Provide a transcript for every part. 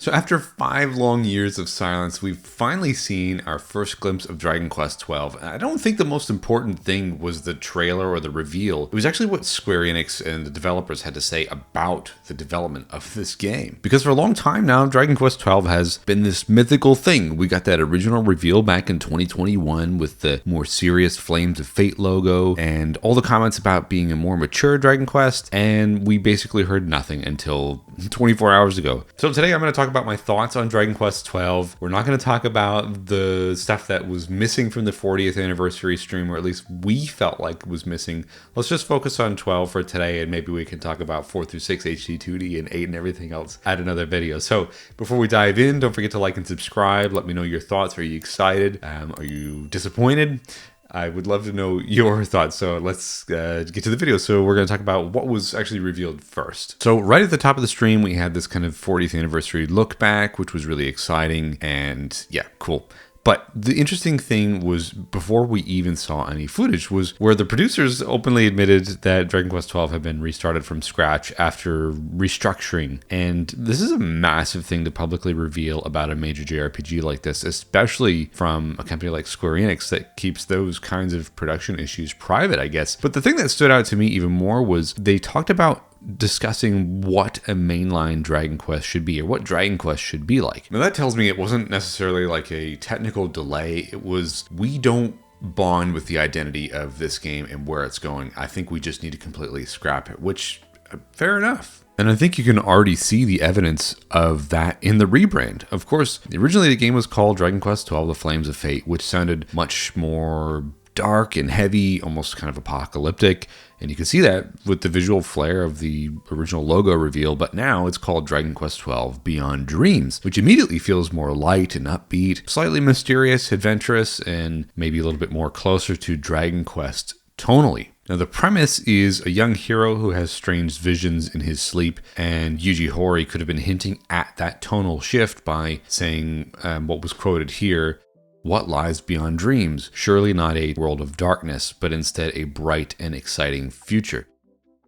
So after 5 long years of silence, we've finally seen our first glimpse of Dragon Quest XII. And I don't think the most important thing was the trailer or the reveal. It was actually what Square Enix and the developers had to say about the development of this game. Because for a long time now, Dragon Quest XII has been this mythical thing. We got that original reveal back in 2021 with the more serious Flames of Fate logo and all the comments about being a more mature Dragon Quest, and we basically heard nothing until 24 hours ago. So today I'm going to talk about my thoughts on Dragon Quest XII. We're not going to talk about the stuff that was missing from the 40th anniversary stream, or at least we felt like was missing. Let's just focus on 12 for today, and maybe we can talk about 4 through 6 HD 2D and 8 and everything else at another video. So before we dive in, don't forget to like and subscribe. Let me know your thoughts. Are you excited? Are you disappointed? I would love to know your thoughts. So let's get to the video. So we're going to talk about what was actually revealed first. So right at the top of the stream, we had this kind of 40th anniversary look back, which was really exciting. And yeah, cool. But the interesting thing was, before we even saw any footage, was where the producers openly admitted that Dragon Quest XII had been restarted from scratch after restructuring. And this is a massive thing to publicly reveal about a major JRPG like this, especially from a company like Square Enix that keeps those kinds of production issues private, I guess. But the thing that stood out to me even more was they talked about discussing what a mainline Dragon Quest should be, or what Dragon Quest should be like. Now that tells me it wasn't necessarily like a technical delay. It was, we don't bond with the identity of this game and where it's going. I think we just need to completely scrap it, which fair enough. And I think you can already see the evidence of that in the rebrand. Of course, originally the game was called Dragon Quest XII: The Flames of Fate, which sounded much more dark and heavy, almost kind of apocalyptic. And you can see that with the visual flair of the original logo reveal, but now it's called Dragon Quest XII: Beyond Dreams, which immediately feels more light and upbeat, slightly mysterious, adventurous, and maybe a little bit more closer to Dragon Quest tonally. Now, the premise is a young hero who has strange visions in his sleep, and Yuji Horii could have been hinting at that tonal shift by saying what was quoted here: "What lies beyond dreams? Surely not a world of darkness, but instead a bright and exciting future."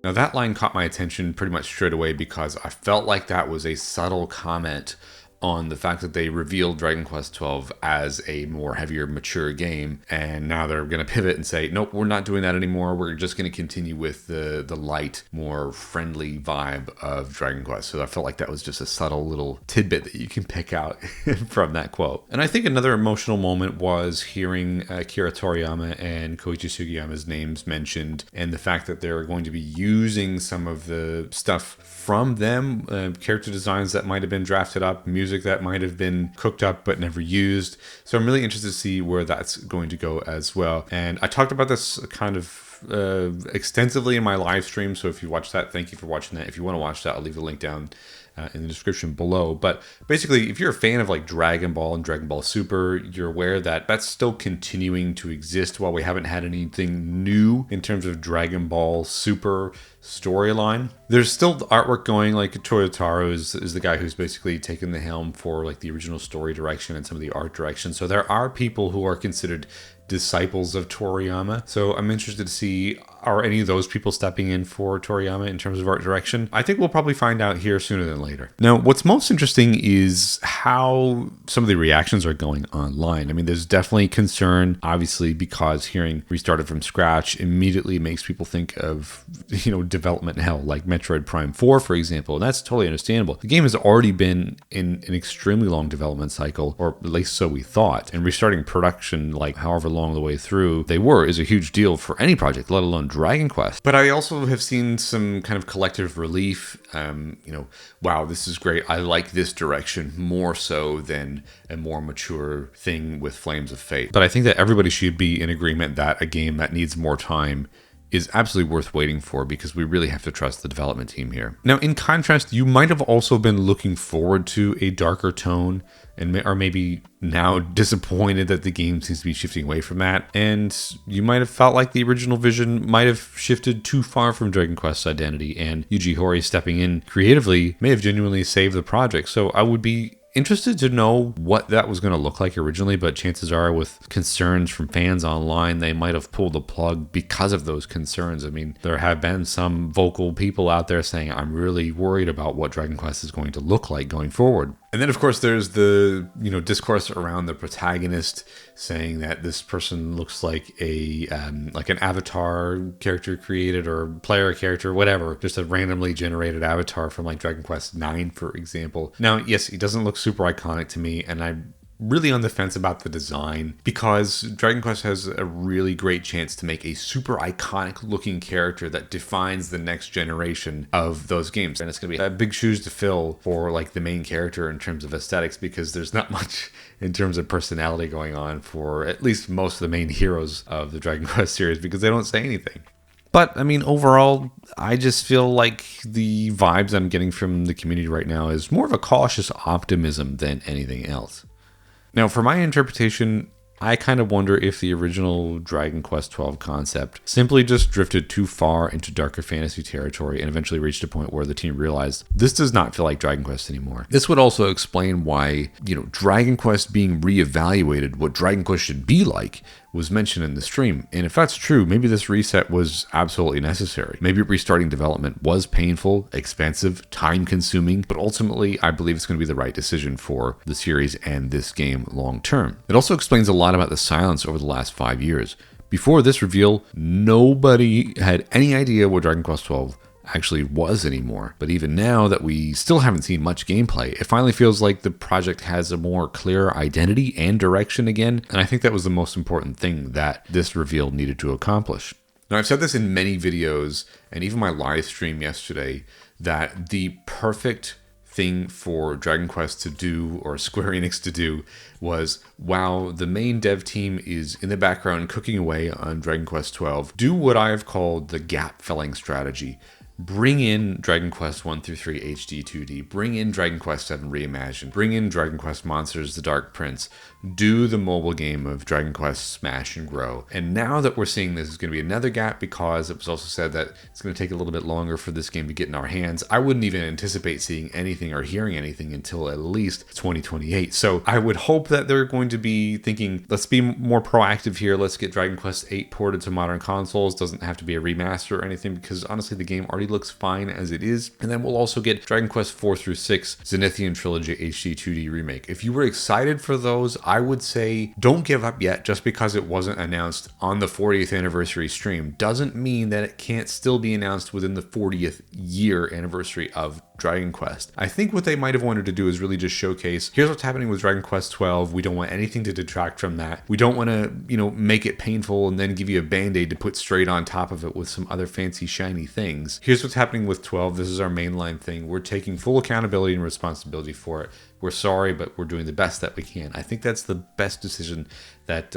Now that line caught my attention pretty much straight away because I felt like that was a subtle comment on the fact that they revealed Dragon Quest XII as a more heavier, mature game, and now they're going to pivot and say, nope, we're not doing that anymore. We're just going to continue with the light, more friendly vibe of Dragon Quest. So I felt like that was just a subtle little tidbit that you can pick out from that quote. And I think another emotional moment was hearing Akira Toriyama and Koichi Sugiyama's names mentioned, and the fact that they're going to be using some of the stuff from them, character designs that might have been drafted up, music that might have been cooked up but never used. So I'm really interested to see where that's going to go as well. And I talked about this kind of extensively in my live stream, so if you watch that, thank you for watching that. If you want to watch that, I'll leave the link down in the description below. But basically, if you're a fan of like Dragon Ball and Dragon Ball Super, you're aware that that's still continuing to exist while we haven't had anything new in terms of Dragon Ball Super storyline. There's still the artwork going, like Toyotaro is the guy who's basically taken the helm for like the original story direction and some of the art direction. So there are people who are considered disciples of Toriyama. So I'm interested to see, are any of those people stepping in for Toriyama in terms of art direction? I think we'll probably find out here sooner than later. Now, what's most interesting is how some of the reactions are going online. I mean, there's definitely concern, obviously, because hearing restarted from scratch immediately makes people think of, development hell, like Metroid Prime 4, for example. And that's totally understandable. The game has already been in an extremely long development cycle, or at least so we thought. And restarting production, like however long the way through they were, is a huge deal for any project, let alone Dragon Quest. But I also have seen some kind of collective relief. Wow, this is great. I like this direction more so than a more mature thing with Flames of Fate. But I think that everybody should be in agreement that a game that needs more time is absolutely worth waiting for, because we really have to trust the development team here. Now, in contrast, you might have also been looking forward to a darker tone, and are maybe now disappointed that the game seems to be shifting away from that. And you might have felt like the original vision might have shifted too far from Dragon Quest's identity, and Yuji Horii stepping in creatively may have genuinely saved the project. So I would be interested to know what that was going to look like originally, but chances are, with concerns from fans online, they might have pulled the plug because of those concerns. I mean, there have been some vocal people out there saying, I'm really worried about what Dragon Quest is going to look like going forward. And then, of course, there's the, discourse around the protagonist saying that this person looks like like an avatar character created or player character, whatever, just a randomly generated avatar from like Dragon Quest IX, for example. Now, yes, he doesn't look super iconic to me, and I'm really on the fence about the design because Dragon Quest has a really great chance to make a super iconic looking character that defines the next generation of those games. And it's going to be big shoes to fill for like the main character in terms of aesthetics, because there's not much in terms of personality going on for at least most of the main heroes of the Dragon Quest series, because they don't say anything. But, I mean, overall, I just feel like the vibes I'm getting from the community right now is more of a cautious optimism than anything else. Now, for my interpretation, I kind of wonder if the original Dragon Quest XII concept simply just drifted too far into darker fantasy territory and eventually reached a point where the team realized this does not feel like Dragon Quest anymore. This would also explain why, Dragon Quest being reevaluated, what Dragon Quest should be like, was mentioned in the stream. And if that's true, maybe this reset was absolutely necessary. Maybe restarting development was painful, expensive, time-consuming, but ultimately I believe it's going to be the right decision for the series and this game long term. It also explains a lot about the silence over the last 5 years. Before this reveal, nobody had any idea what Dragon Quest XII actually was anymore. But even now that we still haven't seen much gameplay, it finally feels like the project has a more clear identity and direction again, and I think that was the most important thing that this reveal needed to accomplish. Now, I've said this in many videos and even my live stream yesterday, that the perfect thing for Dragon Quest to do, or Square Enix to do, was, while the main dev team is in the background cooking away on Dragon Quest XII, do what I have called the gap filling strategy. Bring in Dragon Quest 1 through 3 HD 2D, bring in Dragon Quest VII Reimagined, bring in Dragon Quest Monsters The Dark Prince, do the mobile game of Dragon Quest Smash and Grow. And now that we're seeing this is going to be another gap, because it was also said that it's going to take a little bit longer for this game to get in our hands. I wouldn't even anticipate seeing anything or hearing anything until at least 2028. So I would hope that they're going to be thinking, let's be more proactive here. Let's get Dragon Quest VIII ported to modern consoles. Doesn't have to be a remaster or anything, because honestly the game already looks fine as it is. And then we'll also get Dragon Quest 4 through 6 Zenithian Trilogy HD 2D remake. If you were excited for those, I would say don't give up yet. Just because it wasn't announced on the 40th anniversary stream doesn't mean that it can't still be announced within the 40th year anniversary of Dragon Quest. I think what they might have wanted to do is really just showcase, here's what's happening with Dragon Quest XII. We don't want anything to detract from that. We don't want to, make it painful and then give you a band-aid to put straight on top of it with some other fancy shiny things. Here's what's happening with 12. This is our mainline thing. We're taking full accountability and responsibility for it. We're sorry, but we're doing the best that we can. I think that's the best decision that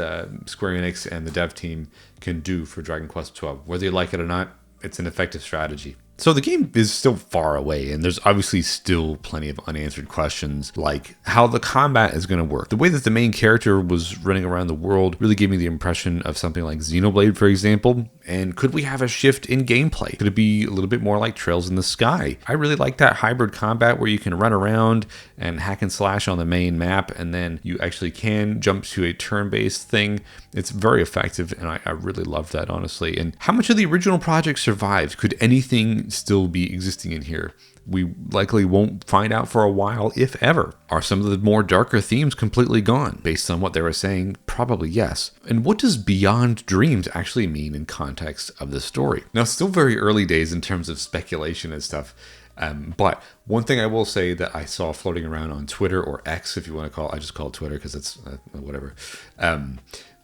Square Enix and the dev team can do for Dragon Quest XII. Whether you like it or not, it's an effective strategy. So the game is still far away, and there's obviously still plenty of unanswered questions, like how the combat is going to work. The way that the main character was running around the world really gave me the impression of something like Xenoblade, for example. And could we have a shift in gameplay? Could it be a little bit more like Trails in the Sky? I really like that hybrid combat where you can run around and hack and slash on the main map, and then you actually can jump to a turn-based thing. It's very effective, and I really love that, honestly. And how much of the original project survived? Could anything still be existing in here? We likely won't find out for a while, if ever. Are some of the more darker themes completely gone? Based on what they were saying, probably yes. And what does Beyond Dreams actually mean in context of the story? Now, it's still very early days in terms of speculation and stuff. But one thing I will say that I saw floating around on Twitter, or X if you want to call it, I just call it Twitter because it's whatever.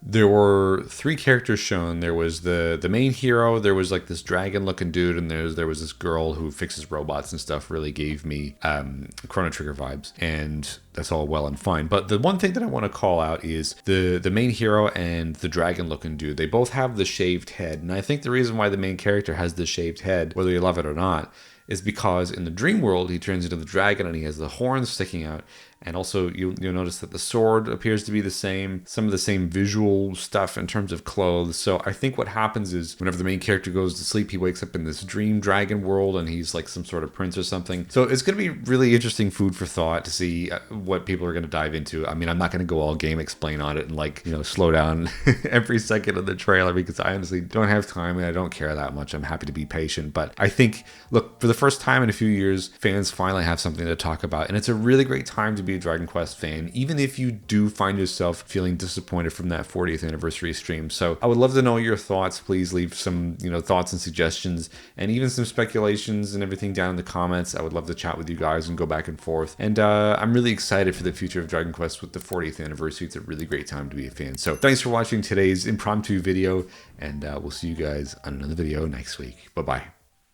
There were 3 characters shown. There was the main hero, there was like this dragon looking dude, and there was this girl who fixes robots and stuff. Really gave me Chrono Trigger vibes, and that's all well and fine. But the one thing that I want to call out is the main hero and the dragon looking dude. They both have the shaved head, and I think the reason why the main character has the shaved head, whether you love it or not, is because in the dream world he turns into the dragon and he has the horns sticking out. And also you'll notice that the sword appears to be the same, some of the same visual stuff in terms of clothes. So I think what happens is whenever the main character goes to sleep, he wakes up in this dream dragon world and he's like some sort of prince or something. So it's going to be really interesting food for thought to see what people are going to dive into. I mean, I'm not going to go all game explain on it and slow down every second of the trailer, because I honestly don't have time and I don't care that much. I'm happy to be patient. But I think, look, for the first time in a few years, fans finally have something to talk about, and it's a really great time to be a Dragon Quest fan, even if you do find yourself feeling disappointed from that 40th anniversary stream. So I would love to know your thoughts. Please leave some, thoughts and suggestions, and even some speculations and everything down in the comments. I would love to chat with you guys and go back and forth. And I'm really excited for the future of Dragon Quest with the 40th anniversary. It's a really great time to be a fan. So thanks for watching today's impromptu video, and we'll see you guys on another video next week. Bye-bye.